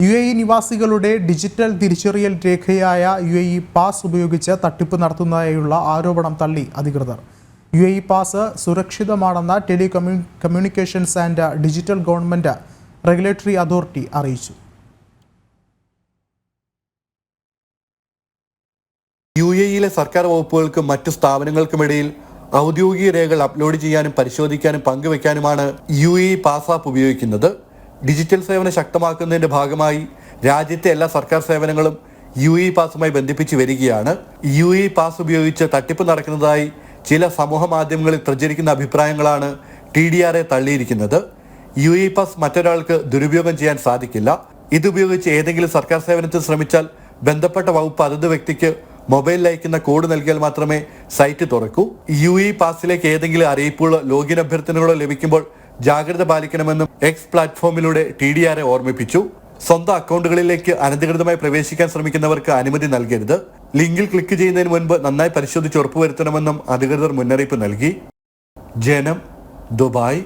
UAE നിവാസികളുടെ digital തിരിച്ചറിയൽ രേഖയായ UAE pass ഉപയോഗിച്ച് തട്ടിപ്പ് നടത്തുന്നതായുള്ള ആരോപണം തള്ളി അധികൃതർ. UAE പാസ് സുരക്ഷിതമാണെന്ന് telecommunications and digital government regulatory authority അറിയിച്ചു. UAEയിലെ സർക്കാർ വകുപ്പുകൾക്കും മറ്റു സ്ഥാപനങ്ങൾക്കുമിടയിൽ ഔദ്യോഗിക രേഖകൾ അപ്ലോഡ് ചെയ്യാനും പരിശോധിക്കാനും പങ്കുവയ്ക്കാനുമാണ് UAE പാസ് ആപ്പ് ഉപയോഗിക്കുന്നത്. ഡിജിറ്റൽ സേവനം ശക്തമാക്കുന്നതിന്റെ ഭാഗമായി രാജ്യത്തെ എല്ലാ സർക്കാർ സേവനങ്ങളും UAE പാസുമായി ബന്ധിപ്പിച്ച് വരികയാണ്. UAE പാസ് ഉപയോഗിച്ച് തട്ടിപ്പ് നടക്കുന്നതായി ചില സമൂഹ മാധ്യമങ്ങളിൽ പ്രചരിക്കുന്ന അഭിപ്രായങ്ങളാണ് TDRA തള്ളിയിരിക്കുന്നത്. UAE പാസ് മറ്റൊരാൾക്ക് ദുരുപയോഗം ചെയ്യാൻ സാധിക്കില്ല. ഇതുപയോഗിച്ച് ഏതെങ്കിലും സർക്കാർ സേവനത്തിൽ ശ്രമിച്ചാൽ ബന്ധപ്പെട്ട വകുപ്പ് അതത് വ്യക്തിക്ക് മൊബൈലിൽ അയക്കുന്ന കോഡ് നൽകിയാൽ മാത്രമേ സൈറ്റ് തുറക്കൂ. UAE പാസിലേക്ക് ഏതെങ്കിലും അറിയിപ്പുകളോ ലോഗിൻ അഭ്യർത്ഥനകളോ ലഭിക്കുമ്പോൾ ജാഗ്രത പാലിക്കണമെന്നും എക്സ് പ്ലാറ്റ്ഫോമിലൂടെ TDRA ഓർമ്മിപ്പിച്ചു. സ്വന്തം അക്കൗണ്ടുകളിലേക്ക് അനധികൃതമായി പ്രവേശിക്കാൻ ശ്രമിക്കുന്നവർക്ക് അനുമതി നൽകരുത്. ലിങ്കിൽ ക്ലിക്ക് ചെയ്യുന്നതിന് മുൻപ് നന്നായി പരിശോധിച്ച് ഉറപ്പുവരുത്തണമെന്നും അധികൃതർ മുന്നറിയിപ്പ് നൽകി. ജനം, ദുബായ്.